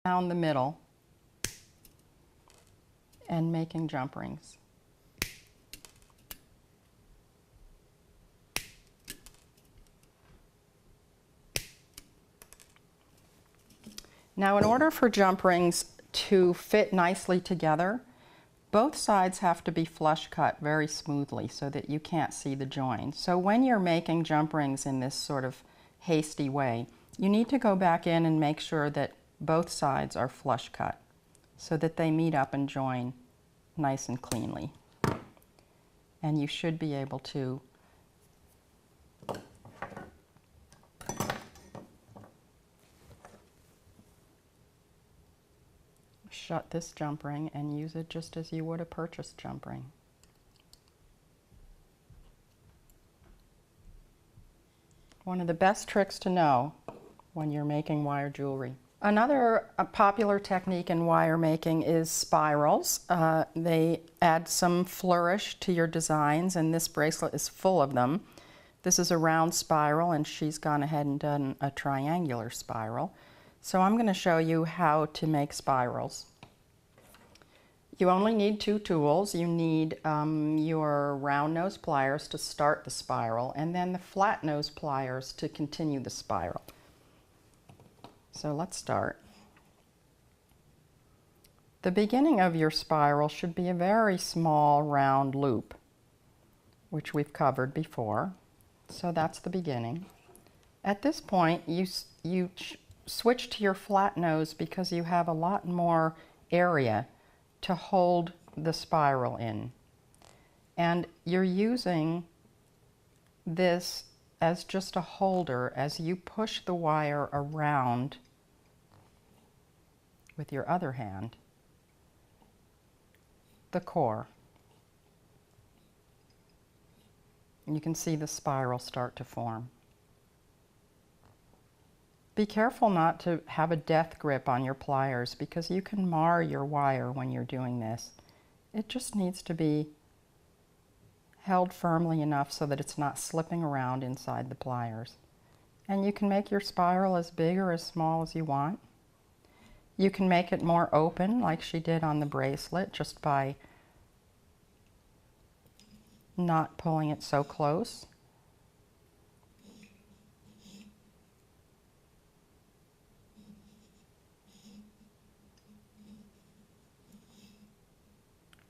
down the middle and making jump rings. Now, in order for jump rings to fit nicely together, both sides have to be flush cut very smoothly so that you can't see the join. So when you're making jump rings in this sort of hasty way, you need to go back in and make sure that both sides are flush cut so that they meet up and join nice and cleanly. And you should be able to shut this jump ring and use it just as you would a purchased jump ring. One of the best tricks to know when you're making wire jewelry. Another popular technique in wire making is spirals. They add some flourish to your designs, and this bracelet is full of them. This is a round spiral, and she's gone ahead and done a triangular spiral. So I'm going to show you how to make spirals. You only need two tools. You need your round nose pliers to start the spiral, and then the flat nose pliers to continue the spiral. So let's start. The beginning of your spiral should be a very small round loop, which we've covered before. So that's the beginning. At this point, you switch to your flat nose because you have a lot more area to hold the spiral in. And you're using this as just a holder as you push the wire around with your other hand the core. And you can see the spiral start to form. Be careful not to have a death grip on your pliers because you can mar your wire when you're doing this. It just needs to be held firmly enough so that it's not slipping around inside the pliers. And you can make your spiral as big or as small as you want. You can make it more open like she did on the bracelet just by not pulling it so close.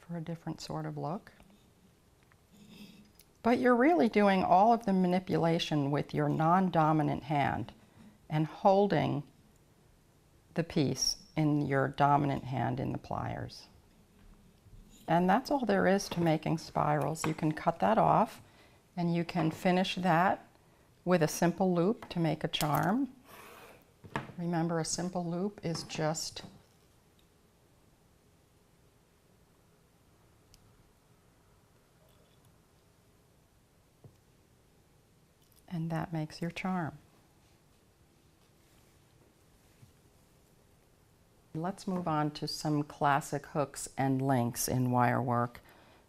For a different sort of look. But you're really doing all of the manipulation with your non-dominant hand and holding the piece in your dominant hand in the pliers. And that's all there is to making spirals. You can cut that off and you can finish that with a simple loop to make a charm. Remember, a simple loop is just and that makes your charm. Let's move on to some classic hooks and links in wire work.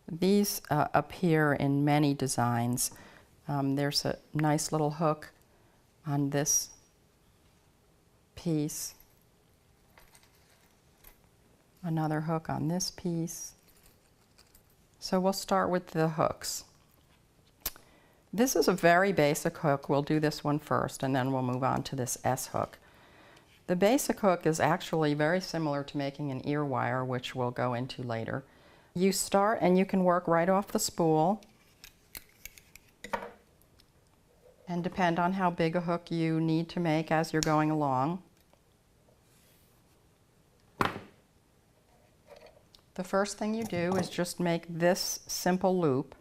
These appear in many designs. There's a nice little hook on this piece, another hook on this piece. So we'll start with the hooks. This is a very basic hook. We'll do this one first and then we'll move on to this S hook. The basic hook is actually very similar to making an ear wire, which we'll go into later. You start and you can work right off the spool and depend on how big a hook you need to make as you're going along. The first thing you do is just make this simple loop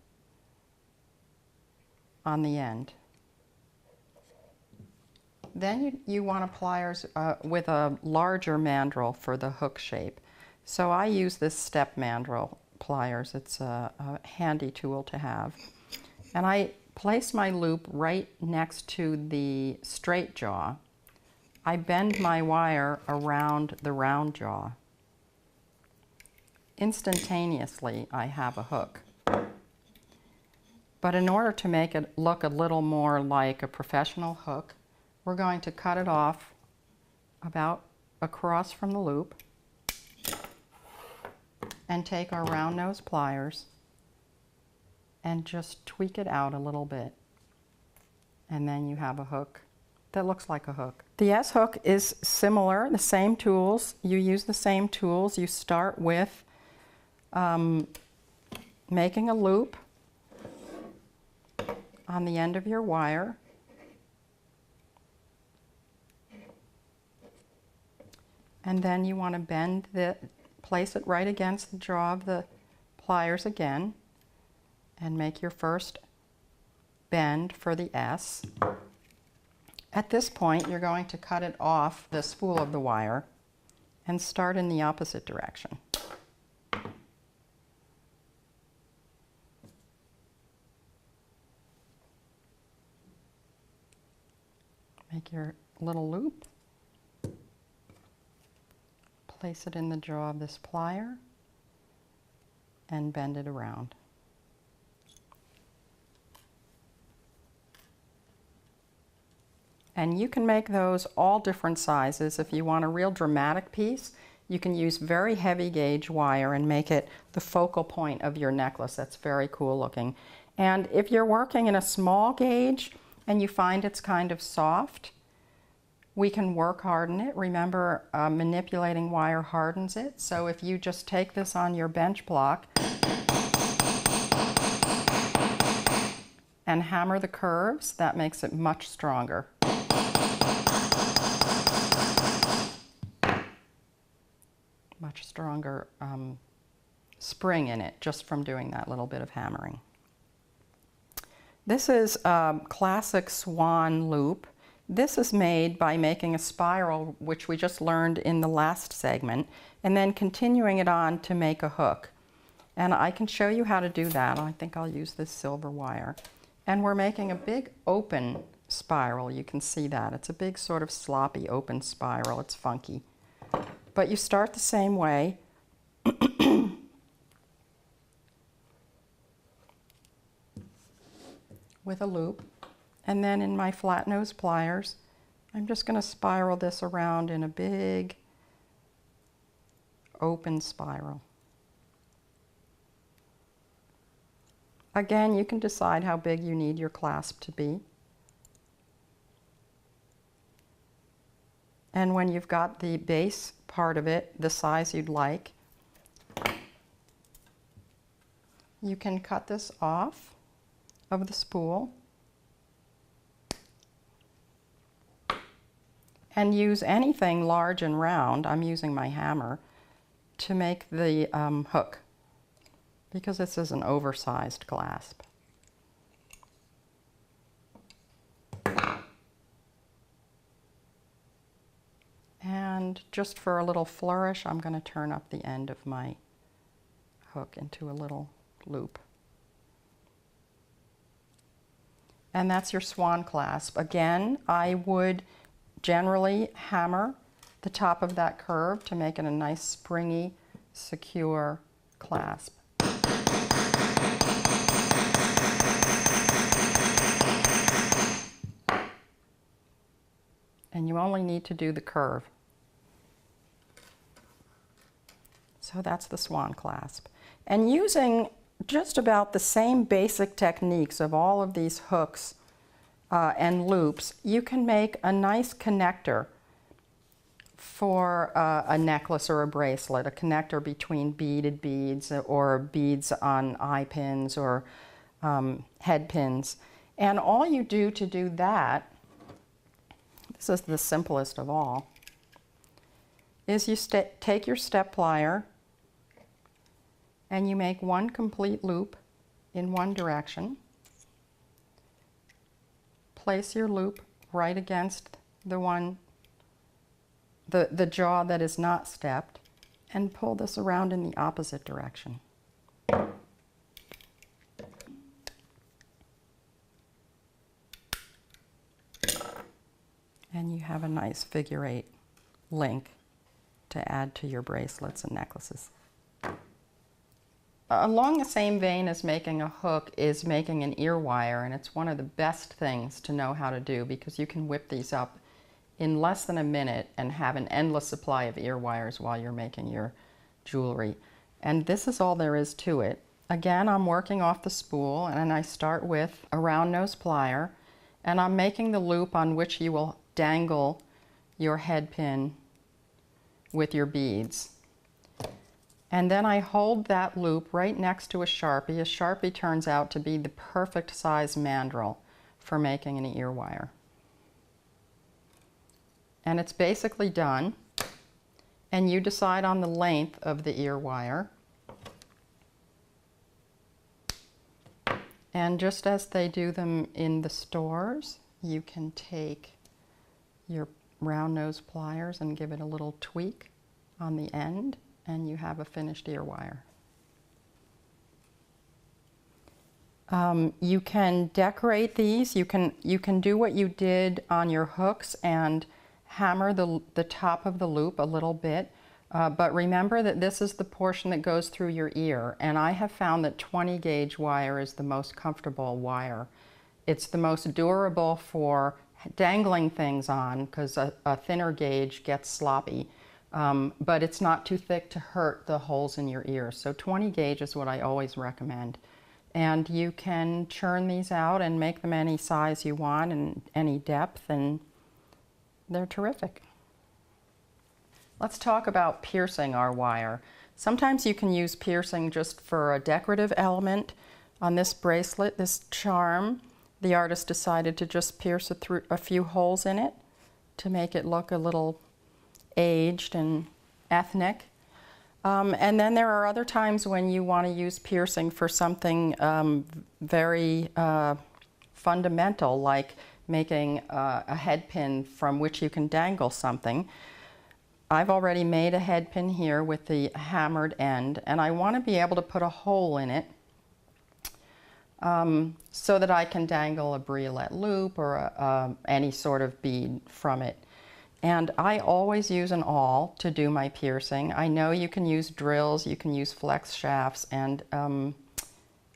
on the end. Then you want pliers with a larger mandrel for the hook shape. So I use this step mandrel pliers. It's a handy tool to have. And I place my loop right next to the straight jaw. I bend my wire around the round jaw. Instantaneously, I have a hook. But in order to make it look a little more like a professional hook, we're going to cut it off about across from the loop and take our round nose pliers and just tweak it out a little bit. And then you have a hook that looks like a hook. The S hook is similar, the same tools. You use the same tools. You start with making a loop on the end of your wire. And then you want to place it right against the jaw of the pliers again and make your first bend for the S. At this point, you're going to cut it off the spool of the wire and start in the opposite direction. Make your little loop. Place it in the jaw of this plier and bend it around. And you can make those all different sizes. If you want a real dramatic piece, you can use very heavy gauge wire and make it the focal point of your necklace. That's very cool looking. And if you're working in a small gauge and you find it's kind of soft, we can work harden it. Remember, manipulating wire hardens it. So if you just take this on your bench block and hammer the curves, that makes it much stronger. Much stronger spring in it just from doing that little bit of hammering. This is a classic swan loop. This is made by making a spiral, which we just learned in the last segment, and then continuing it on to make a hook. And I can show you how to do that. I think I'll use this silver wire. And we're making a big open spiral. You can see that. It's a big sort of sloppy open spiral. It's funky. But you start the same way. With a loop. And then in my flat nose pliers, I'm just going to spiral this around in a big open spiral. Again, you can decide how big you need your clasp to be. And when you've got the base part of it the size you'd like, you can cut this off of the spool and use anything large and round, I'm using my hammer, to make the hook, because this is an oversized clasp. And just for a little flourish, I'm going to turn up the end of my hook into a little loop. And that's your swan clasp. Again, I would generally hammer the top of that curve to make it a nice springy, secure clasp. And you only need to do the curve. So that's the swan clasp. And using just about the same basic techniques of all of these hooks and loops, you can make a nice connector for a necklace or a bracelet, a connector between beaded beads or beads on eye pins or head pins. And all you do to do that, this is the simplest of all, is you take your step plier and you make one complete loop in one direction. Place your loop right against the jaw that is not stepped, and pull this around in the opposite direction. And you have a nice figure 8 link to add to your bracelets and necklaces. Along the same vein as making a hook is making an ear wire, and it's one of the best things to know how to do because you can whip these up in less than a minute and have an endless supply of ear wires while you're making your jewelry. And this is all there is to it. Again, I'm working off the spool, and I start with a round nose plier, and I'm making the loop on which you will dangle your head pin with your beads. And then I hold that loop right next to a Sharpie. A Sharpie turns out to be the perfect size mandrel for making an ear wire. And it's basically done. And you decide on the length of the ear wire. And just as they do them in the stores, you can take your round nose pliers and give it a little tweak on the end, and you have a finished ear wire. You can decorate these. You can do what you did on your hooks and hammer the top of the loop a little bit. But remember that this is the portion that goes through your ear, and I have found that 20 gauge wire is the most comfortable wire. It's the most durable for dangling things on, because a thinner gauge gets sloppy, but it's not too thick to hurt the holes in your ears. So 20 gauge is what I always recommend. And you can churn these out and make them any size you want and any depth, and they're terrific. Let's talk about piercing our wire. Sometimes you can use piercing just for a decorative element. On this bracelet, this charm, the artist decided to just pierce a few holes in it to make it look a little aged and ethnic. And then there are other times when you want to use piercing for something very fundamental, like making a head pin from which you can dangle something. I've already made a head pin here with the hammered end, and I want to be able to put a hole in it so that I can dangle a briolette loop or any sort of bead from it. And I always use an awl to do my piercing. I know you can use drills, you can use flex shafts, and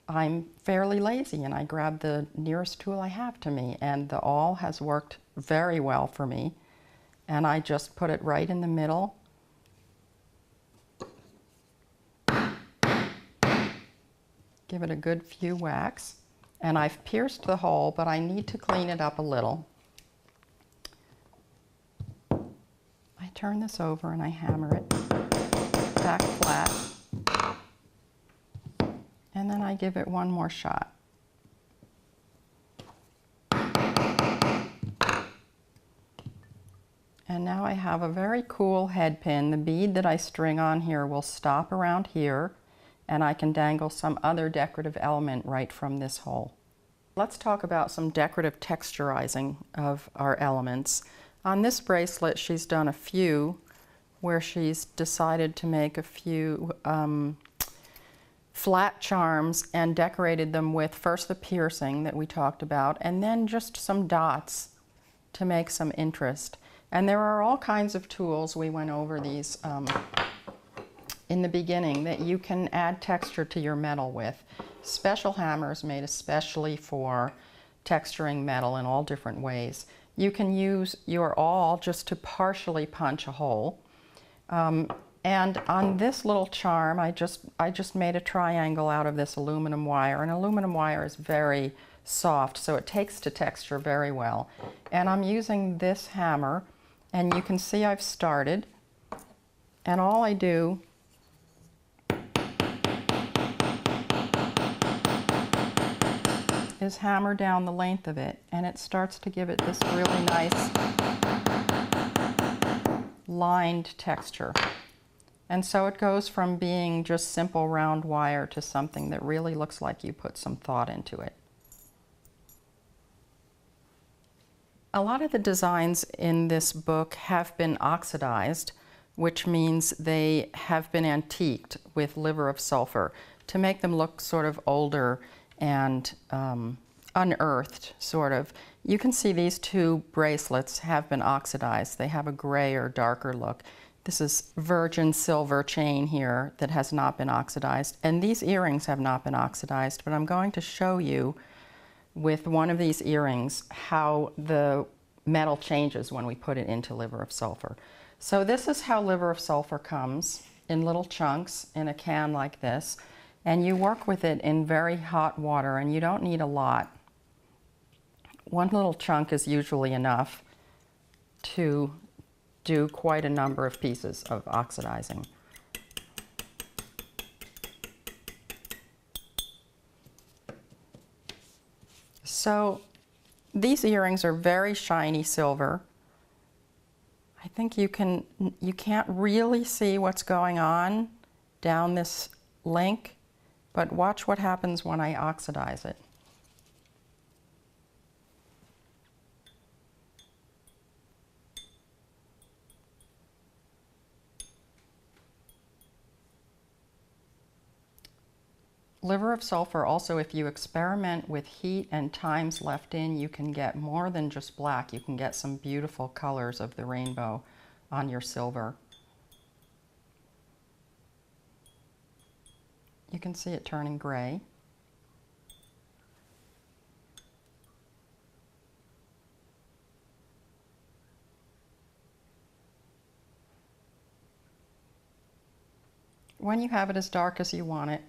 I'm fairly lazy, and I grab the nearest tool I have to me, and the awl has worked very well for me. And I just put it right in the middle. Give it a good few whacks. And I've pierced the hole, but I need to clean it up a little. I turn this over and I hammer it back flat. And then I give it one more shot. And now I have a very cool head pin. The bead that I string on here will stop around here, and I can dangle some other decorative element right from this hole. Let's talk about some decorative texturizing of our elements. On this bracelet, she's done a few where she's decided to make a few flat charms and decorated them with first the piercing that we talked about, and then just some dots to make some interest. And there are all kinds of tools, we went over these in the beginning, that you can add texture to your metal with. Special hammers made especially for texturing metal in all different ways. You can use your awl just to partially punch a hole. And on this little charm, I just made a triangle out of this aluminum wire. And aluminum wire is very soft, so it takes to texture very well. And I'm using this hammer. And you can see I've started, and all I do is hammer down the length of it, and it starts to give it this really nice lined texture. And so it goes from being just simple round wire to something that really looks like you put some thought into it. A lot of the designs in this book have been oxidized, which means they have been antiqued with liver of sulfur to make them look sort of older and unearthed, sort of. You can see these two bracelets have been oxidized. They have a gray or darker look. This is virgin silver chain here that has not been oxidized, and these earrings have not been oxidized, but I'm going to show you with one of these earrings how the metal changes when we put it into liver of sulfur. So this is how liver of sulfur comes in little chunks in a can like this, and you work with it in very hot water, and you don't need a lot. One little chunk is usually enough to do quite a number of pieces of oxidizing. So these earrings are very shiny silver. I think you can't really see what's going on down this link, but watch what happens when I oxidize it. Liver of sulfur, also, if you experiment with heat and times left in, you can get more than just black. You can get some beautiful colors of the rainbow on your silver. You can see it turning gray. When you have it as dark as you want it,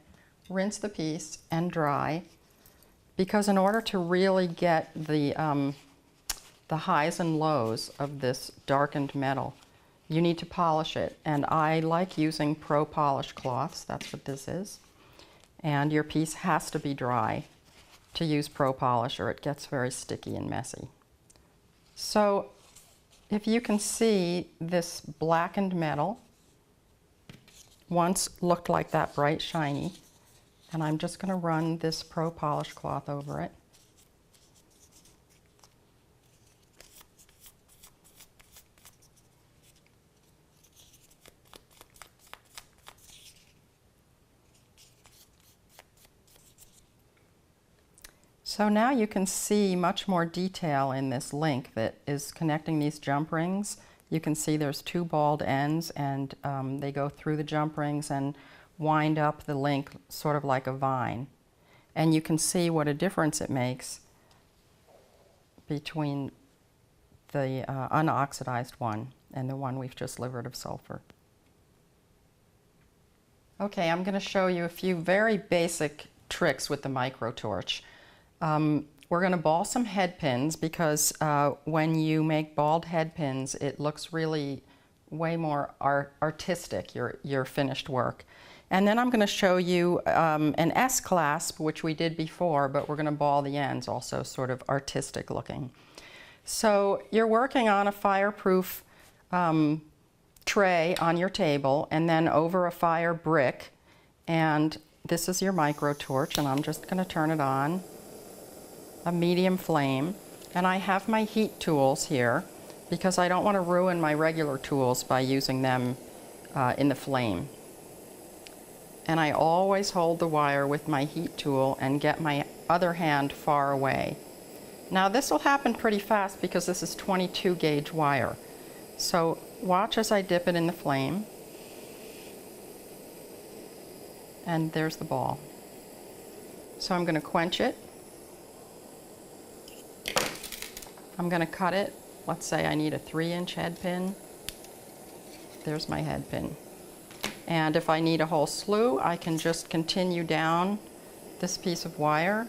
rinse the piece and dry, because in order to really get the highs and lows of this darkened metal, you need to polish it. And I like using Pro Polish cloths. That's what this is. And your piece has to be dry to use Pro Polish, or it gets very sticky and messy. So if you can see, this blackened metal once looked like that bright shiny, and I'm just going to run this Pro Polish cloth over it. So now you can see much more detail in this link that is connecting these jump rings. You can see there's two bald ends, and they go through the jump rings and wind up the link sort of like a vine. And you can see what a difference it makes between the unoxidized one and the one we've just livered of sulfur. Okay, I'm going to show you a few very basic tricks with the micro torch. We're going to ball some head pins, because when you make bald head pins, it looks really way more artistic, your finished work. And then I'm going to show you an S-clasp, which we did before, but we're going to ball the ends, also sort of artistic looking. So you're working on a fireproof tray on your table, and then over a fire brick. And this is your micro torch, and I'm just going to turn it on a medium flame. And I have my heat tools here, because I don't want to ruin my regular tools by using them in the flame. And I always hold the wire with my heat tool and get my other hand far away. Now this will happen pretty fast, because this is 22 gauge wire. So watch as I dip it in the flame. And there's the ball. So I'm going to quench it. I'm going to cut it. Let's say I need a 3-inch head pin. There's my head pin. And if I need a whole slew, I can just continue down this piece of wire,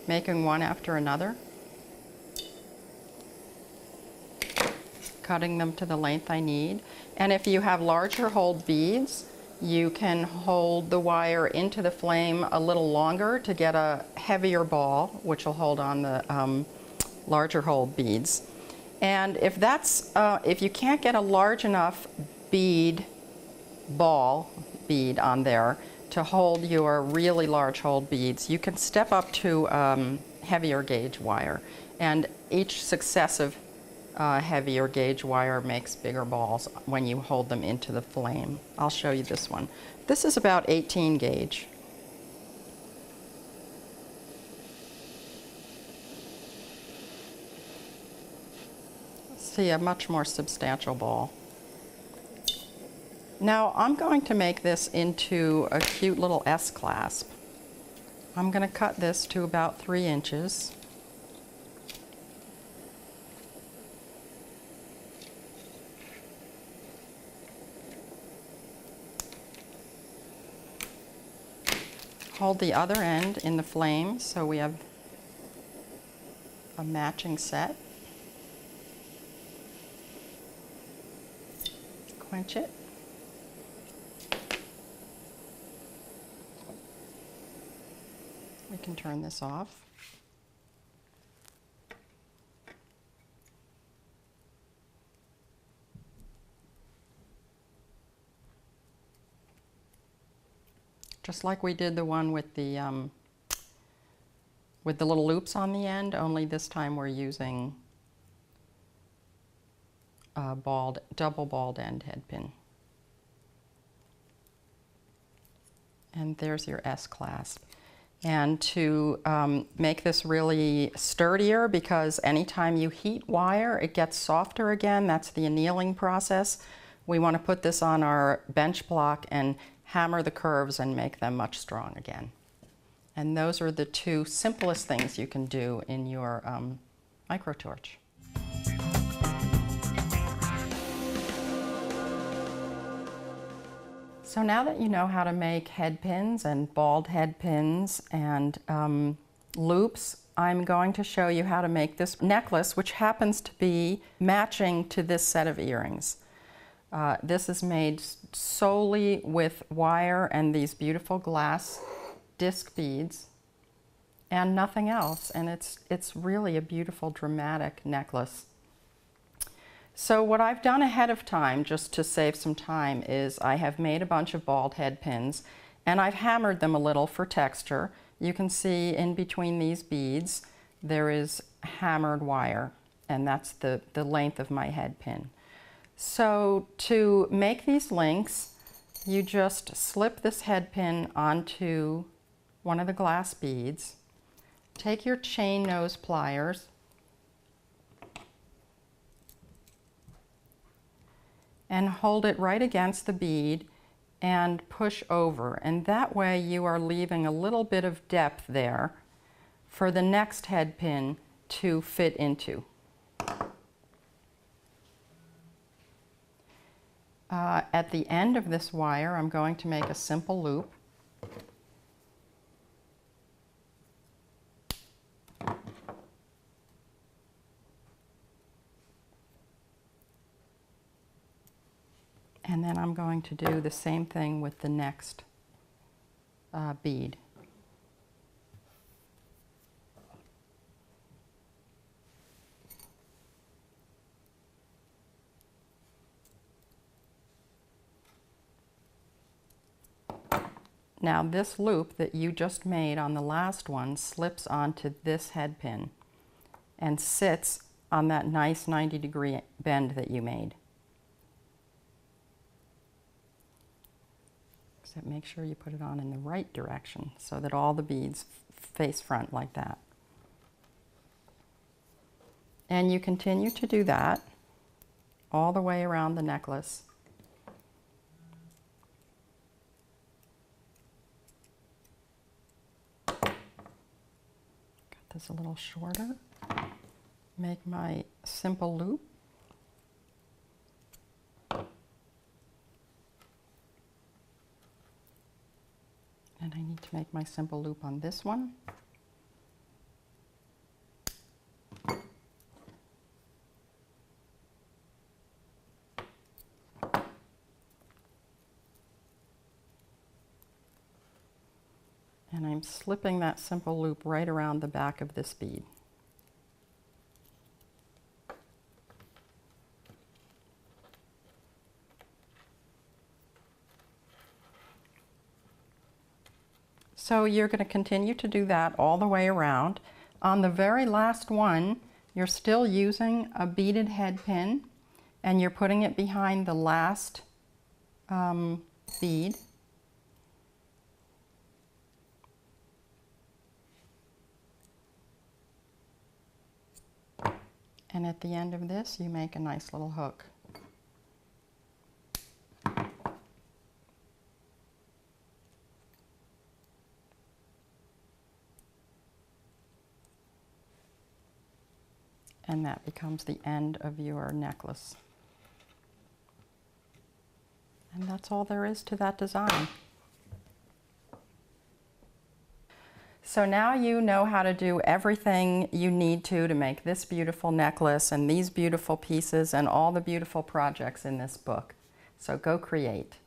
making one after another, cutting them to the length I need. And if you have larger holed beads, you can hold the wire into the flame a little longer to get a heavier ball, which will hold on the larger holed beads. And if you can't get a large enough ball bead on there to hold your really large holed beads, you can step up to heavier gauge wire. And each successive heavier gauge wire makes bigger balls when you hold them into the flame. I'll show you this one. This is about 18 gauge. See, a much more substantial ball. Now I'm going to make this into a cute little S-clasp. I'm going to cut this to about 3 inches. hold the other end in the flame so we have a matching set. Quench it. We can turn this off. Just like we did the one with the little loops on the end, only this time we're using a double balled end head pin. And there's your S clasp. And to make this really sturdier, because anytime you heat wire, it gets softer again. That's the annealing process. We want to put this on our bench block and hammer the curves and make them much strong again. And those are the two simplest things you can do in your micro torch. So now that you know how to make head pins and bald head pins and loops, I'm going to show you how to make this necklace, which happens to be matching to this set of earrings. This is made solely with wire and these beautiful glass disc beads and nothing else, and it's really a beautiful dramatic necklace. So what I've done ahead of time, just to save some time, is I have made a bunch of bald head pins and I've hammered them a little for texture. You can see in between these beads there is hammered wire, and that's the length of my head pin. So to make these links, you just slip this head pin onto one of the glass beads, take your chain nose pliers, and hold it right against the bead and push over. And that way you are leaving a little bit of depth there for the next head pin to fit into. At the end of this wire, I'm going to make a simple loop. And then I'm going to do the same thing with the next bead. Now this loop that you just made on the last one slips onto this head pin and sits on that nice 90-degree bend that you made. So make sure you put it on in the right direction so that all the beads face front like that. And you continue to do that all the way around the necklace. This a little shorter. Make my simple loop. And I need to make my simple loop on this one. And I'm slipping that simple loop right around the back of this bead. So you're going to continue to do that all the way around. On the very last one, you're still using a beaded head pin, and you're putting it behind the last bead. And at the end of this, you make a nice little hook. And that becomes the end of your necklace. And that's all there is to that design. So now you know how to do everything you need to make this beautiful necklace and these beautiful pieces and all the beautiful projects in this book. So go create.